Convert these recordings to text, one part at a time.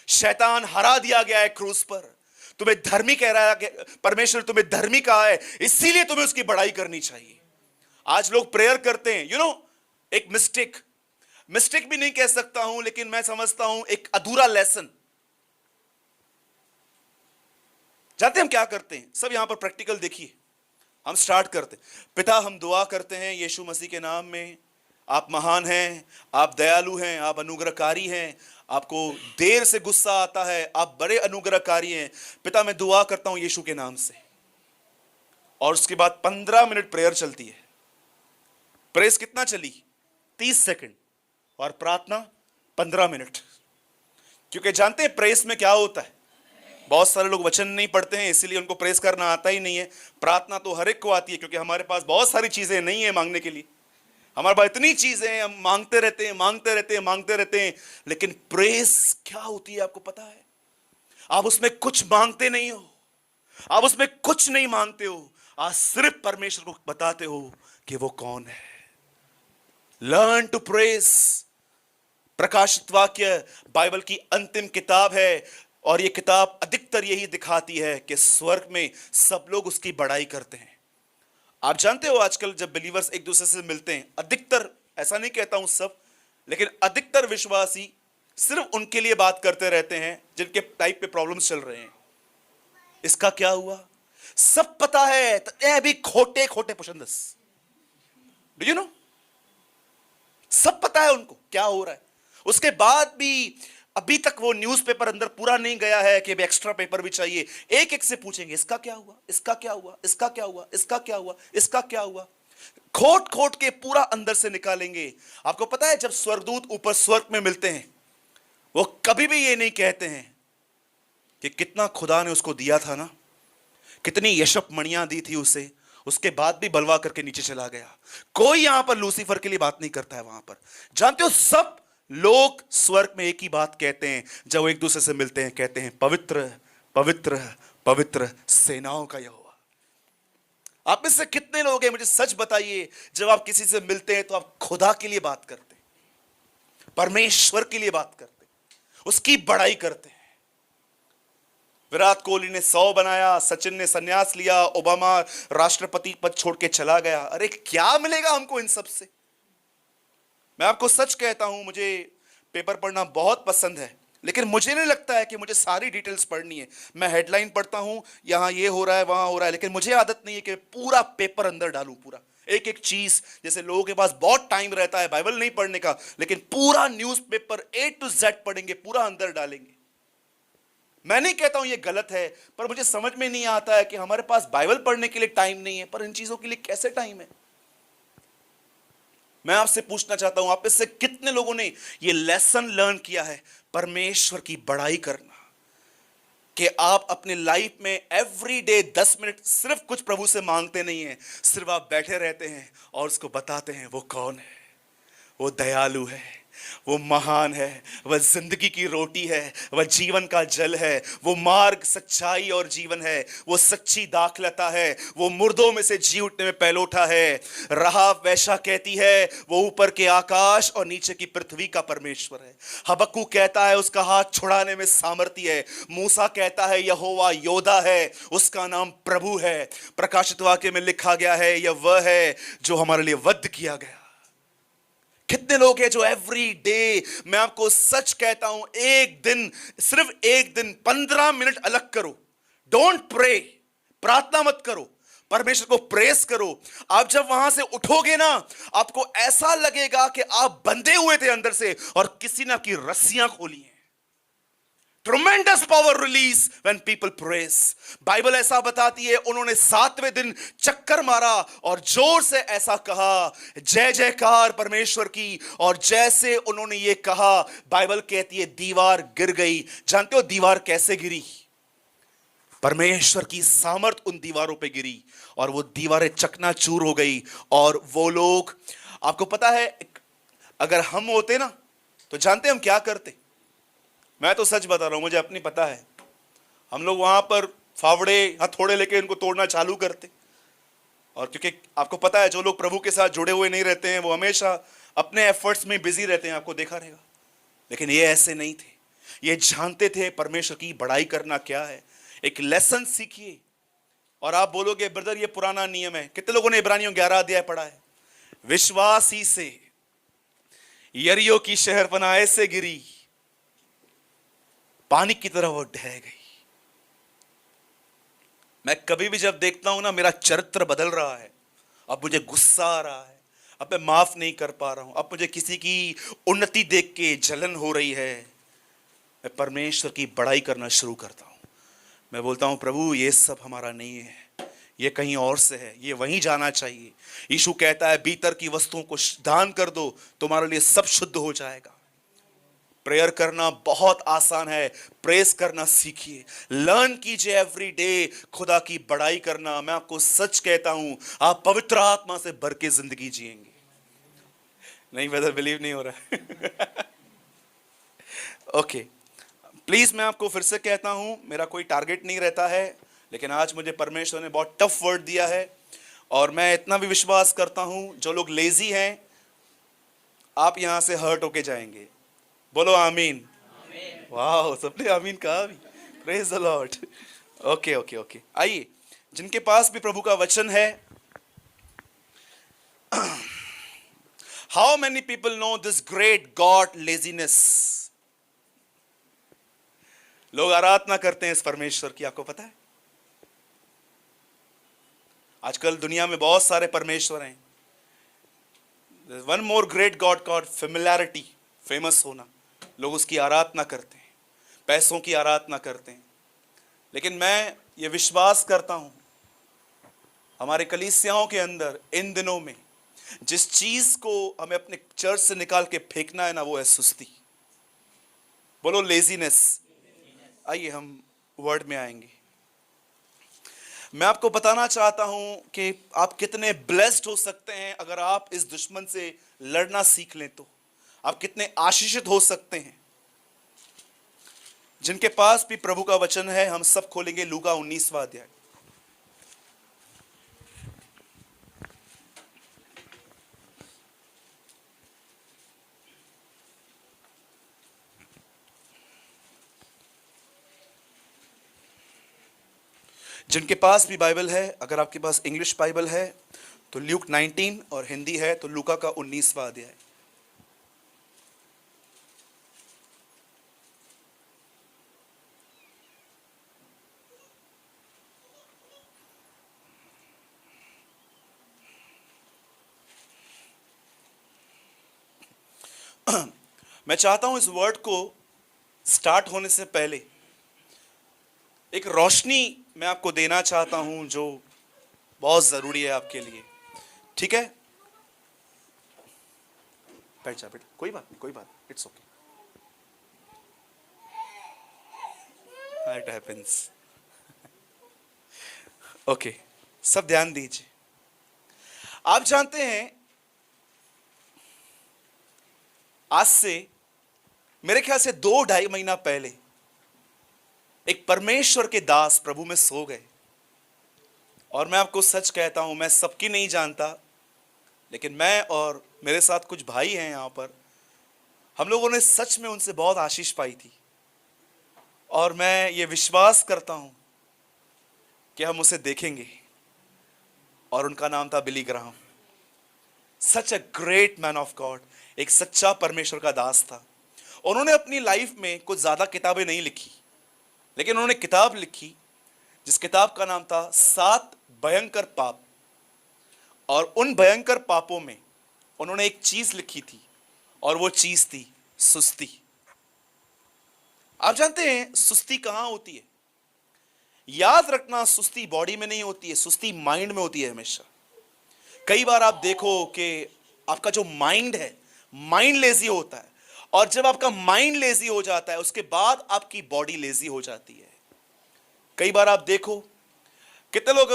शैतान हरा दिया गया है क्रूस पर। तुम्हें धर्मी कह रहा है, परमेश्वर तुम्हें धर्मी कहा है, इसीलिए तुम्हें उसकी बड़ाई करनी चाहिए। आज लोग प्रेयर करते हैं, एक मिस्टेक भी नहीं कह सकता हूं, लेकिन मैं समझता हूं एक अधूरा लेसन। जानते हैं हम क्या करते हैं? सब यहां पर प्रैक्टिकल देखिए। हम स्टार्ट करते, पिता हम दुआ करते हैं यीशु मसीह के नाम में, आप महान हैं, आप दयालु हैं, आप अनुग्रहकारी हैं, आपको देर से गुस्सा आता है, आप बड़े अनुग्रहकारी हैं। पिता मैं दुआ करता हूं यीशु के नाम से। और उसके बाद 15 मिनट प्रेयर चलती है। प्रेस कितना चली? 30 सेकंड। और प्रार्थना 15 मिनट। क्योंकि जानते हैं प्रेस में क्या होता है? बहुत सारे लोग वचन नहीं पढ़ते हैं, इसीलिए उनको प्रेस करना आता ही नहीं है। प्रार्थना तो हर एक को आती है, क्योंकि हमारे पास बहुत सारी चीजें नहीं है मांगने के लिए। हमारे पास इतनी चीजें हैं, हम मांगते रहते हैं। लेकिन प्रेस क्या होती है आपको पता है? आप उसमें कुछ मांगते नहीं हो, आप उसमें कुछ नहीं मांगते हो, आप सिर्फ परमेश्वर को बताते हो कि वो कौन है। Learn to press. प्रकाशित वाक्य बाइबल की अंतिम किताब है, और यह किताब अधिकतर यही दिखाती है कि स्वर्ग में सब लोग उसकी बड़ाई करते हैं। आप जानते हो आजकल जब बिलीवर्स एक दूसरे से मिलते हैं, अधिकतर, ऐसा नहीं कहता हूं सब, लेकिन अधिकतर विश्वासी सिर्फ उनके लिए बात करते रहते हैं जिनके टाइप पे प्रॉब्लम्स चल रहे हैं। इसका क्या हुआ? सब पता है, तो भी खोटे खोटे पुशंदस। Do you know? सब पता है उनको क्या हो रहा है, उसके बाद भी अभी तक वो न्यूज़पेपर अंदर पूरा नहीं गया है कि एक्स्ट्रा पेपर भी चाहिए। एक एक से पूछेंगे, इसका क्या हुआ, इसका क्या हुआ, इसका क्या हुआ, इसका क्या हुआ, इसका क्या हुआ। खोट खोट के पूरा अंदर से निकालेंगे। आपको पता है जब स्वर्गदूत ऊपर स्वर्ग में मिलते हैं, वो कभी भी ये नहीं कहते हैं कि कितना खुदा ने उसको दिया था ना, कितनी यशप मणियां दी थी उसे, उसके बाद भी बलवा करके नीचे चला गया। कोई यहां पर लूसीफर के लिए बात नहीं करता है वहां पर। जानते हो सब लोग स्वर्ग में एक ही बात कहते हैं जब वो एक दूसरे से मिलते हैं, कहते हैं पवित्र पवित्र पवित्र सेनाओं का यहोवा। आप में से कितने लोग हैं, मुझे सच बताइए, जब आप किसी से मिलते हैं तो आप खुदा के लिए बात करते हैं, परमेश्वर के लिए बात करते हैं, उसकी बड़ाई करते हैं। विराट कोहली ने 100 बनाया, सचिन ने संन्यास लिया, ओबामा राष्ट्रपति पद छोड़ के चला गया। अरे क्या मिलेगा हमको इन सब से? मैं आपको सच कहता हूं, मुझे पेपर पढ़ना बहुत पसंद है, लेकिन मुझे नहीं लगता है कि मुझे सारी डिटेल्स पढ़नी है। मैं हेडलाइन पढ़ता हूं, यहां ये हो रहा है, वहां हो रहा है, लेकिन मुझे आदत नहीं है कि पूरा पेपर अंदर डालूं, पूरा एक एक चीज। जैसे लोगों के पास बहुत टाइम रहता है बाइबल नहीं पढ़ने का, लेकिन पूरा न्यूज़पेपर A to Z पढ़ेंगे, पूरा अंदर डालेंगे। मैं नहीं कहता हूं ये गलत है, पर मुझे समझ में नहीं आता है कि हमारे पास बाइबल पढ़ने के लिए टाइम नहीं है, पर इन चीजों के लिए कैसे टाइम है? मैं आपसे पूछना चाहता हूं, आप में से कितने लोगों ने ये लेसन लर्न किया है, परमेश्वर की बड़ाई करना, कि आप अपने लाइफ में एवरी डे 10 मिनट सिर्फ कुछ प्रभु से मांगते नहीं हैं, सिर्फ आप बैठे रहते हैं और उसको बताते हैं वो कौन है, वो दयालु है, वो महान है, वह जिंदगी की रोटी है, वह जीवन का जल है, वो मार्ग सच्चाई और जीवन है, वो सच्ची दाखलता है, वो मुर्दों में से जी उठने में पहलोठा है। राहाब वैश्या कहती है वो ऊपर के आकाश और नीचे की पृथ्वी का परमेश्वर है। हबक्कू कहता है उसका हाथ छुड़ाने में सामर्थ्य है। मूसा कहता है यहोवा योद्धा है, उसका नाम प्रभु है। प्रकाशित वाक्य में लिखा गया है यह वह है जो हमारे लिए वध किया गया। कितने लोग हैं जो एवरी डे, मैं आपको सच कहता हूं, एक दिन, सिर्फ एक दिन 15 मिनट अलग करो। डोंट प्रे, प्रार्थना मत करो, परमेश्वर को प्रेस करो। आप जब वहां से उठोगे ना, आपको ऐसा लगेगा कि आप बंधे हुए थे अंदर से और किसी ने आपकी रस्सियां खोली हैं। Tremendous power release when people praise. Bible ऐसा बताती है, उन्होंने 7वें दिन चक्कर मारा और जोर से ऐसा कहा, जय जयकार परमेश्वर की। और जैसे उन्होंने ये कहा, बाइबल कहती है दीवार गिर गई। जानते हो दीवार कैसे गिरी? परमेश्वर की सामर्थ उन दीवारों पे गिरी और वो दीवारें चकनाचूर हो गई। और वो लोग, आपको पता है, अगर हम होते ना तो जानते हम क्या करते? मैं तो सच बता रहा हूं, मुझे अपनी पता है। हम लोग वहां पर फावड़े हथौड़े लेके इनको तोड़ना चालू करते। और क्योंकि आपको पता है जो लोग प्रभु के साथ जुड़े हुए नहीं रहते हैं वो हमेशा अपने एफर्ट्स में बिजी रहते हैं, आपको देखा रहेगा। लेकिन ये ऐसे नहीं थे, ये जानते थे परमेश्वर की बड़ाई करना क्या है। एक लेसन सीखिए। और आप बोलोगे ब्रदर ये पुराना नियम है। कितने लोगों ने इब्रानियों 11 अध्याय पढ़ा है? विश्वास ही से यरीहो की शहरपनाह ऐसे गिरी, पानी की तरह वो ढह गई। मैं कभी भी जब देखता हूं ना, मेरा चरित्र बदल रहा है। अब मुझे गुस्सा आ रहा है, अब मैं माफ नहीं कर पा रहा हूं, अब मुझे किसी की उन्नति देख के जलन हो रही है, मैं परमेश्वर की बड़ाई करना शुरू करता हूं। मैं बोलता हूं प्रभु ये सब हमारा नहीं है, ये कहीं और से है, ये वहीं जाना चाहिए। यीशु कहता है भीतर की वस्तुओं को दान कर दो, तुम्हारे लिए सब शुद्ध हो जाएगा। प्रेयर करना बहुत आसान है, प्रेस करना सीखिए, लर्न कीजिए एवरी डे खुदा की बड़ाई करना। मैं आपको सच कहता हूं, आप पवित्र आत्मा से भर के जिंदगी जिएंगे। नहीं ब्रदर, बिलीव नहीं हो रहा है। ओके, प्लीज मैं आपको फिर से कहता हूं, मेरा कोई टारगेट नहीं रहता है, लेकिन आज मुझे परमेश्वर ने बहुत टफ वर्ड दिया है। और मैं इतना भी विश्वास करता हूं, जो लोग लेजी हैं आप यहां से हर्ट होके जाएंगे। बोलो आमीन। वाह, सबने आमीन कहा भी। Praise the Lord. Okay okay okay, आइए जिनके पास भी प्रभु का वचन है। How many people know this great God laziness? लोग आराधना करते हैं इस परमेश्वर की, आपको पता है? आजकल दुनिया में बहुत सारे परमेश्वर हैं। One more great God called familiarity, famous होना। लोग उसकी आराधना करते हैं, पैसों की आराधना करते हैं। लेकिन मैं ये विश्वास करता हूं, हमारे कलीसियाओं के अंदर इन दिनों में जिस चीज को हमें अपने चर्च से निकाल के फेंकना है ना, वो है सुस्ती। बोलो लेजीनेस। आइए हम वर्ड में आएंगे। मैं आपको बताना चाहता हूं कि आप कितने ब्लेस्ड हो सकते हैं अगर आप इस दुश्मन से लड़ना सीख लें। तो आप कितने आशीषित हो सकते हैं। जिनके पास भी प्रभु का वचन है, हम सब खोलेंगे लूका 19वां अध्याय। जिनके पास भी बाइबल है, अगर आपके पास इंग्लिश बाइबल है तो ल्यूक 19, और हिंदी है तो लूका का 19वां अध्याय। मैं चाहता हूं इस वर्ड को स्टार्ट होने से पहले एक रोशनी मैं आपको देना चाहता हूं जो बहुत जरूरी है आपके लिए। ठीक है, बैठ जा बेटा, कोई बात नहीं, कोई बात, it's okay, it happens. Okay, सब ध्यान दीजिए। आप जानते हैं आज से मेरे ख्याल से 2-2.5 महीना पहले एक परमेश्वर के दास प्रभु में सो गए। और मैं आपको सच कहता हूं, मैं सबकी नहीं जानता, लेकिन मैं और मेरे साथ कुछ भाई हैं यहां पर, हम लोगों ने सच में उनसे बहुत आशीष पाई थी। और मैं ये विश्वास करता हूं कि हम उसे देखेंगे। और उनका नाम था Billy Graham. Such a great man of God, एक सच्चा परमेश्वर का दास था। उन्होंने अपनी लाइफ में कुछ ज्यादा किताबें नहीं लिखी, लेकिन उन्होंने किताब लिखी जिस किताब का नाम था 7 भयंकर पाप। और उन भयंकर पापों में उन्होंने एक चीज लिखी थी, और वो चीज थी सुस्ती। आप जानते हैं सुस्ती कहां होती है? याद रखना, सुस्ती बॉडी में नहीं होती है, सुस्ती माइंड में होती है हमेशा। कई बार आप देखो कि आपका जो माइंड है, माइंड लेजी होता है, और जब आपका माइंड लेजी हो जाता है उसके बाद आपकी बॉडी लेजी हो जाती है। कई बार आप देखो कितने लोग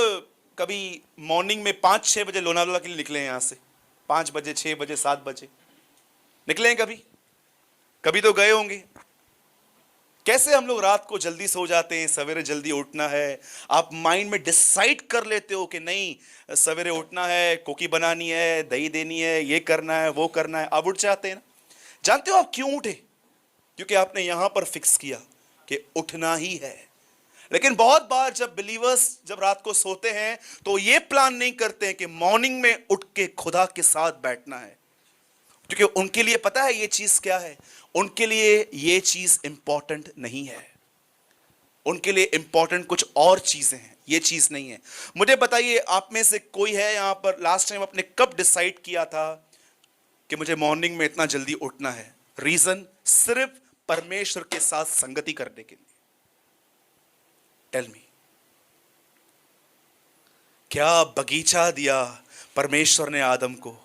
कभी मॉर्निंग में 5-6 बजे लोनावाला के लिए निकले हैं, यहां से 5 बजे, 6 बजे, 7 बजे निकले हैं। कभी कभी तो गए होंगे। कैसे हम लोग रात को जल्दी सो जाते हैं, सवेरे जल्दी उठना है। आप माइंड में डिसाइड कर लेते हो कि नहीं सवेरे उठना है, कोकी बनानी है, दही देनी है, ये करना है, वो करना है, आप उठ जाते हैं ना। जानते हो आप क्यों उठे? क्योंकि आपने यहां पर फिक्स किया कि उठना ही है। लेकिन बहुत बार जब बिलीवर्स जब रात को सोते हैं तो ये प्लान नहीं करते हैं कि मॉर्निंग में उठ के खुदा के साथ बैठना है, क्योंकि उनके लिए पता है ये चीज क्या है। उनके लिए ये चीज इंपॉर्टेंट नहीं है, उनके लिए इंपॉर्टेंट कुछ और चीजें हैं, ये चीज नहीं है। मुझे बताइए, आप में से कोई है यहां पर लास्ट टाइम आपने कब डिसाइड किया था कि मुझे मॉर्निंग में इतना जल्दी उठना है? रीजन सिर्फ परमेश्वर के साथ संगति करने के लिए। टेल मी, क्या बगीचा दिया परमेश्वर ने आदम को,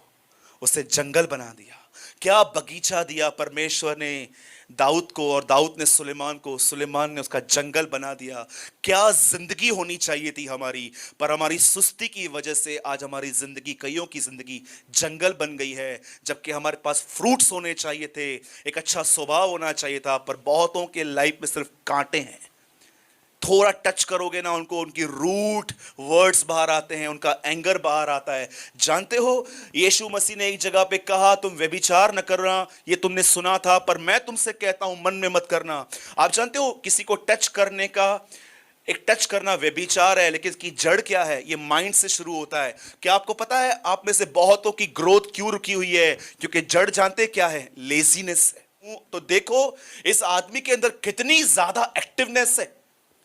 उसे जंगल बना दिया। क्या बगीचा दिया परमेश्वर ने दाऊद को, और दाऊद ने सुलेमान को, सुलेमान ने उसका जंगल बना दिया। क्या जिंदगी होनी चाहिए थी हमारी, पर हमारी सुस्ती की वजह से आज हमारी जिंदगी, कईयों की जिंदगी जंगल बन गई है। जबकि हमारे पास फ्रूट्स होने चाहिए थे, एक अच्छा स्वभाव होना चाहिए था, पर बहुतों के लाइफ में सिर्फ कांटे हैं। थोड़ा टच करोगे ना उनको, उनकी रूट वर्ड्स बाहर आते हैं, उनका एंगर बाहर आता है। जानते हो, यीशु मसीह ने एक जगह पे कहा तुम व्यभिचार न करना, ये तुमने सुना था, पर मैं तुमसे कहता हूं मन में मत करना। आप जानते हो किसी को टच करने का, एक टच करना व्यभिचार है, लेकिन इसकी जड़ क्या है? ये माइंड से शुरू होता है। क्या आपको पता है आप में से बहुतों की ग्रोथ क्यों रुकी हुई है? क्योंकि जड़ जानते क्या है? लेजीनेस है। तो देखो इस आदमी के अंदर कितनी ज्यादा एक्टिवनेस है।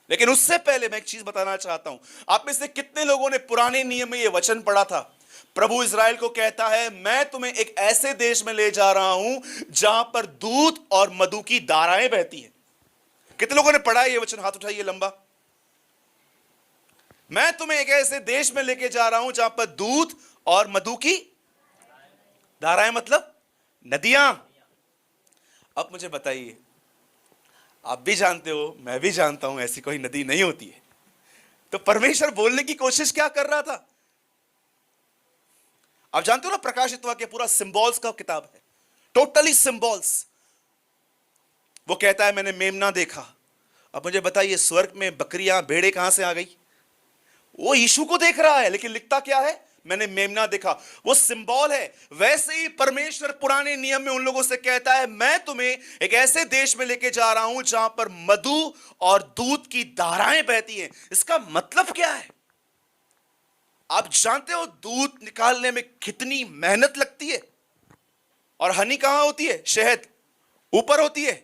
लेकिन उससे पहले मैं एक चीज बताना चाहता हूं। आप में से कितने लोगों ने पुराने नियम में यह वचन पढ़ा था? प्रभु इज़राइल को कहता है मैं तुम्हें एक ऐसे देश में ले जा रहा हूं जहां पर दूध और मधु की धाराएं बहती हैं। कितने लोगों ने पढ़ा है ये वचन? हाथ उठाइए लंबा। मैं तुम्हें एक ऐसे देश में लेके जा रहा हूं जहां पर दूध और मधु की धाराएं, मतलब नदियां। अब मुझे बताइए, आप भी जानते हो, मैं भी जानता हूं, ऐसी कोई नदी नहीं होती है। तो परमेश्वर बोलने की कोशिश क्या कर रहा था? आप जानते हो ना, प्रकाशित वाक्य पूरा सिंबल्स का किताब है, टोटली सिंबल्स। वो कहता है मैंने मेमना देखा। अब मुझे बताइए, स्वर्ग में बकरियां भेड़े कहां से आ गई? वो यीशु को देख रहा है, लेकिन लिखता क्या है? मैंने मेमना देखा। वो सिंबल है। वैसे ही परमेश्वर पुराने नियम में उन लोगों से कहता है मैं तुम्हें एक ऐसे देश में लेके जा रहा हूं जहां पर मधु और दूध की धाराएं बहती हैं। इसका मतलब क्या है? आप जानते हो दूध निकालने में कितनी मेहनत लगती है? और हनी कहां होती है? शहद ऊपर होती है,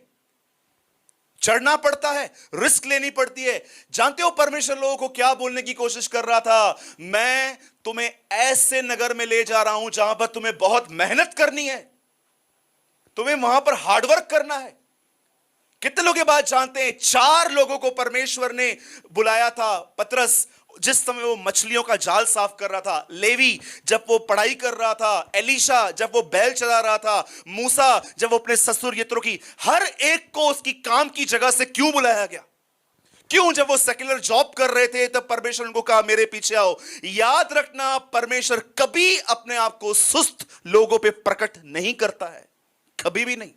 चढ़ना पड़ता है, रिस्क लेनी पड़ती है। जानते हो परमेश्वर लोगों को क्या बोलने की कोशिश कर रहा था? मैं तुम्हें ऐसे नगर में ले जा रहा हूं जहां पर तुम्हें बहुत मेहनत करनी है, तुम्हें वहां पर हार्डवर्क करना है। कितने लोग ये बात जानते हैं? 4 लोगों को परमेश्वर ने बुलाया था। पतरस जिस समय वो मछलियों का जाल साफ कर रहा था, लेवी जब वो पढ़ाई कर रहा था, एलीशा जब वो बैल चला रहा था, मूसा जब वो अपने ससुर यत्रो की, हर एक को उसकी काम की जगह से क्यों बुलाया गया? क्यों? जब वो सेक्युलर जॉब कर रहे थे तब परमेश्वर उनको कहा मेरे पीछे आओ। याद रखना, परमेश्वर कभी अपने आप को सुस्त लोगों पे प्रकट नहीं करता है, कभी भी नहीं।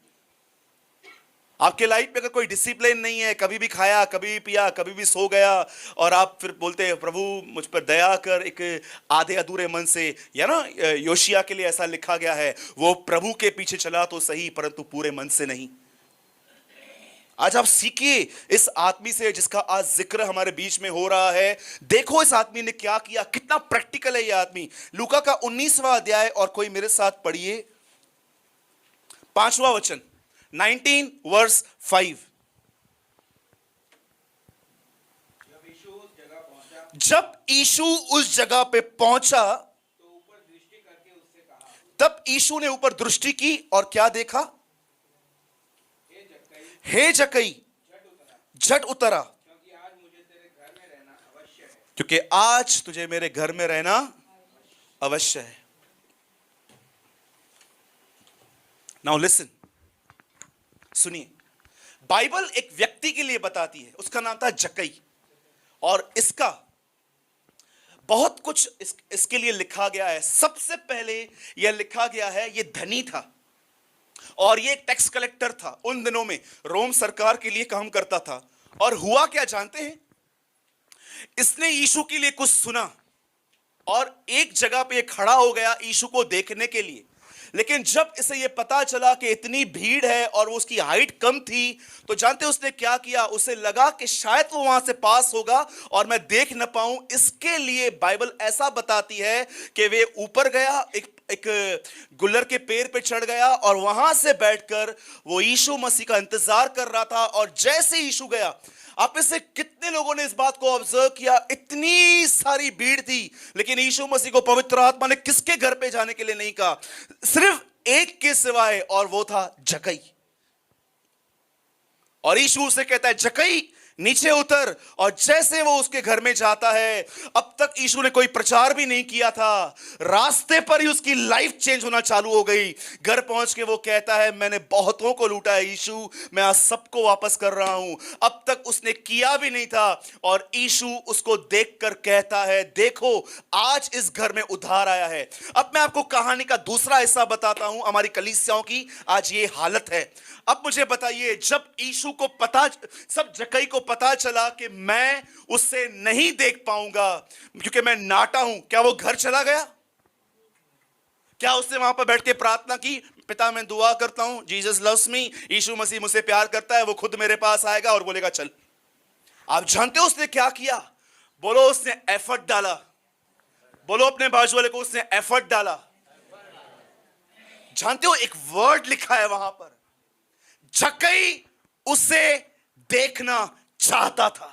आपके लाइफ में अगर कोई डिसिप्लिन नहीं है, कभी भी खाया, कभी भी पिया, कभी भी सो गया, और आप फिर बोलते हैं प्रभु मुझ पर दया कर, एक आधे अधूरे मन से, या ना योशिया के लिए ऐसा लिखा गया है, वो प्रभु के पीछे चला तो सही परंतु पूरे मन से नहीं। आज आप सीखिए इस आदमी से जिसका आज जिक्र हमारे बीच में हो रहा है। देखो इस आदमी ने क्या किया, कितना प्रैक्टिकल है ये आदमी। लूका का 19वां अध्याय, और कोई मेरे साथ पढ़िए 5वां वचन, 19 वर्स 5। जब यीशु उस जगह पे पहुंचा तो ऊपर दृष्टि करके उससे कहा, तब यीशु ने ऊपर दृष्टि की और क्या देखा? हे जक्कई झट उतरा, क्योंकि आज तुझे मेरे घर में रहना अवश्य है। नाउ लिसन, सुनिए, बाइबल एक व्यक्ति के लिए बताती है, उसका नाम था जक्कई, और इसका बहुत कुछ इसके लिए लिखा गया है। सबसे पहले यह लिखा गया है, यह धनी था और ये एक टैक्स कलेक्टर था। उन दिनों में रोम सरकार के लिए काम करता था। और हुआ क्या जानते हैं? इसने यीशु के लिए कुछ सुना और एक जगह पे खड़ा हो गया यीशु को देखने के लिए। लेकिन जब इसे ये पता चला कि इतनी भीड़ है और वो उसकी हाइट कम थी, तो जानते उसने क्या किया? उसे लगा कि शायद वो वहां से पास होगा और मैं देख न पाऊं। इसके लिए बाइबल ऐसा बताती है कि वे ऊपर गया, एक गुल्लर के पेड़ पे चढ़ गया और वहां से बैठकर वो यीशु मसीह का इंतजार कर रहा था। और जैसे यीशु गया, आप में से कितने लोगों ने इस बात को ऑब्जर्व किया? इतनी सारी भीड़ थी, लेकिन यीशु मसीह को पवित्र आत्मा ने किसके घर पे जाने के लिए नहीं कहा? सिर्फ एक के सिवाय, और वो था जक्कई। और यीशु उसे कहता है, जक्कई नीचे उतर। और जैसे वो उसके घर में जाता है, अब तक यीशु ने कोई प्रचार भी नहीं किया था, रास्ते पर ही उसकी लाइफ चेंज होना चालू हो गई। घर पहुंच के वो कहता है, मैंने बहुतों को लूटा है यीशु, मैं आज सबको वापस कर रहा हूं। अब तक उसने किया भी नहीं था। और यीशु उसको देखकर कहता है, देखो आज इस घर में उद्धार आया है। अब मैं आपको कहानी का दूसरा हिस्सा बताता हूं। हमारी कलीसियाओं की आज ये हालत है। अब मुझे बताइए, जब यीशु को पता, सब जक्कई को पता चला कि मैं उससे नहीं देख पाऊंगा क्योंकि मैं नाटा हूं, क्या वो घर चला गया? क्या उसने वहां पर बैठ के प्रार्थना की, पिता मैं दुआ करता हूं, जीसस लव्स मी, यीशु मसीह मुझसे प्यार करता है, वो खुद मेरे पास आएगा और बोलेगा चल? आप जानते हो उसने क्या किया? बोलो, उसने एफर्ट डाला। बोलो अपने बाजू वाले को, उसने एफर्ट डाला। जानते हो एक वर्ड लिखा है वहां पर, जक्कई उसे देखना चाहता था।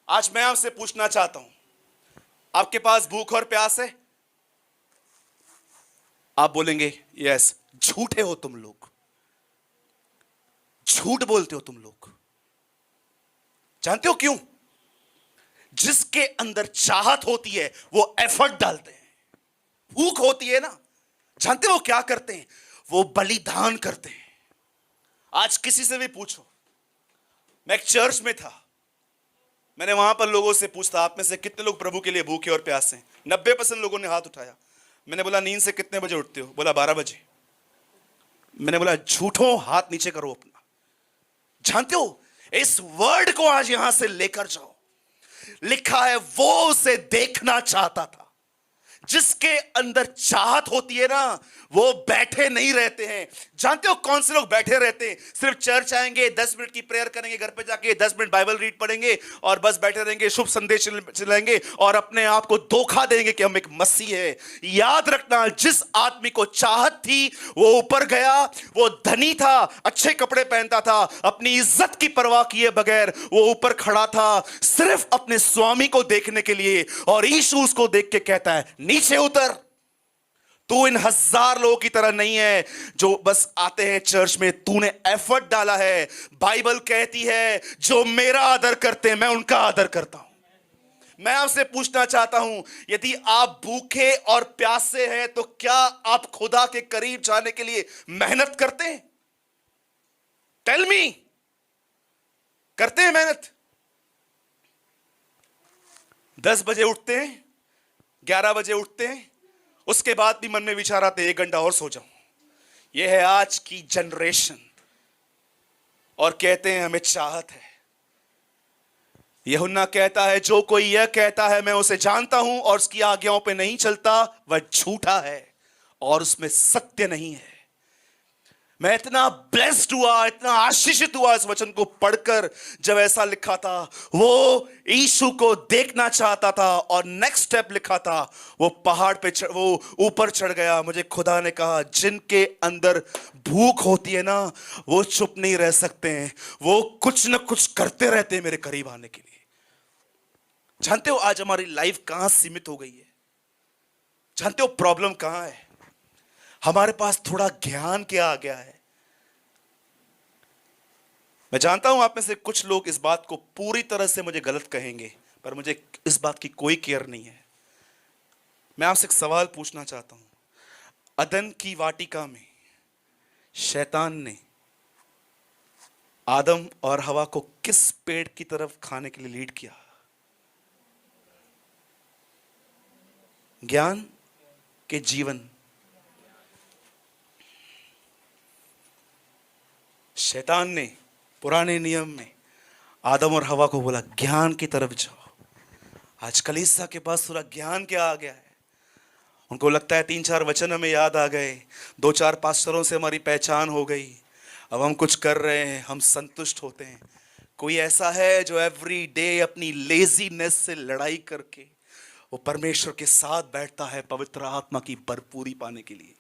आज मैं आपसे पूछना चाहता हूं, आपके पास भूख और प्यास है? आप बोलेंगे यस। झूठे हो तुम लोग, झूठ बोलते हो तुम लोग। जानते हो क्यों? जिसके अंदर चाहत होती है वो एफर्ट डालते हैं। भूख होती है ना, जानते हो वो क्या करते हैं? वो बलिदान करते हैं। आज किसी से भी पूछो, मैं एक चर्च में था, मैंने वहां पर लोगों से पूछा, आप में से कितने लोग प्रभु के लिए भूखे और प्यासे हैं? 90% लोगों ने हाथ उठाया। मैंने बोला, नींद से कितने बजे उठते हो? बोला 12 बजे। मैंने बोला, झूठों, हाथ नीचे करो अपना। जानते हो इस वर्ड को आज यहां से लेकर जाओ। लिखा है वो उसे देखना चाहता था। जिसके अंदर चाहत होती है ना, वो बैठे नहीं रहते हैं। जानते हो कौन से लोग बैठे रहते हैं? सिर्फ चर्च आएंगे, 10 मिनट की प्रेयर करेंगे, घर पे जाके 10 मिनट बाइबल रीड पढ़ेंगे और बस बैठे रहेंगे, शुभ संदेश चलाएंगे और अपने आप को धोखा देंगे कि हम एक मसीह है। याद रखना, जिस आदमी को चाहत थी वो ऊपर गया, वो धनी था, अच्छे कपड़े पहनता था, अपनी इज्जत की परवाह किए बगैर वो ऊपर खड़ा था, सिर्फ अपने स्वामी को देखने के लिए। और यीशु उसको देख के कहता है, नीचे उतर। तू इन 1000 लोगों की तरह नहीं है जो बस आते हैं चर्च में, तूने एफर्ट डाला है। बाइबल कहती है जो मेरा आदर करते हैं मैं उनका आदर करता हूं। मैं आपसे पूछना चाहता हूं, यदि आप भूखे और प्यासे हैं तो क्या आप खुदा के करीब जाने के लिए मेहनत करते हैं? टेल मी, करते हैं मेहनत? 10 बजे उठते हैं, 11 बजे उठते हैं, उसके बाद भी मन में विचार आते हैं 1 घंटा और सो जाऊं। यह है आज की जनरेशन। और कहते हैं हमें चाहत है। यूहन्ना कहता है, जो कोई यह कहता है मैं उसे जानता हूं और उसकी आज्ञाओं पे नहीं चलता, वह झूठा है और उसमें सत्य नहीं है। मैं इतना ब्लेस्ड हुआ, इतना आशीषित हुआ इस वचन को पढ़कर, जब ऐसा लिखा था वो यीशु को देखना चाहता था और नेक्स्ट स्टेप लिखा था, वो पहाड़ पे वो ऊपर चढ़ गया। मुझे खुदा ने कहा, जिनके अंदर भूख होती है ना, वो चुप नहीं रह सकते हैं, वो कुछ ना कुछ करते रहते हैं मेरे करीब आने के लिए। जानते हो आज हमारी लाइफ कहां सीमित हो गई है? जानते हो प्रॉब्लम कहां है? हमारे पास थोड़ा ज्ञान क्या आ गया है। मैं जानता हूं आप में से कुछ लोग इस बात को पूरी तरह से मुझे गलत कहेंगे, पर मुझे इस बात की कोई केयर नहीं है। मैं आपसे एक सवाल पूछना चाहता हूं, अदन की वाटिका में शैतान ने आदम और हवा को किस पेड़ की तरफ खाने के लिए लीड किया? ज्ञान के जीवन। शैतान ने पुराने नियम में आदम और हवा को बोला, ज्ञान की तरफ जाओ। आज कलीसिया के पास पूरा ज्ञान क्या आ गया है? उनको लगता है 3-4 वचन हमें याद आ गए, 2-4 पास्टरों से हमारी पहचान हो गई, अब हम कुछ कर रहे हैं, हम संतुष्ट होते हैं। कोई ऐसा है जो एवरी डे अपनी लेजीनेस से लड़ाई करके वो परमेश्वर के साथ बैठता है पवित्र आत्मा की भरपूरी पाने के लिए।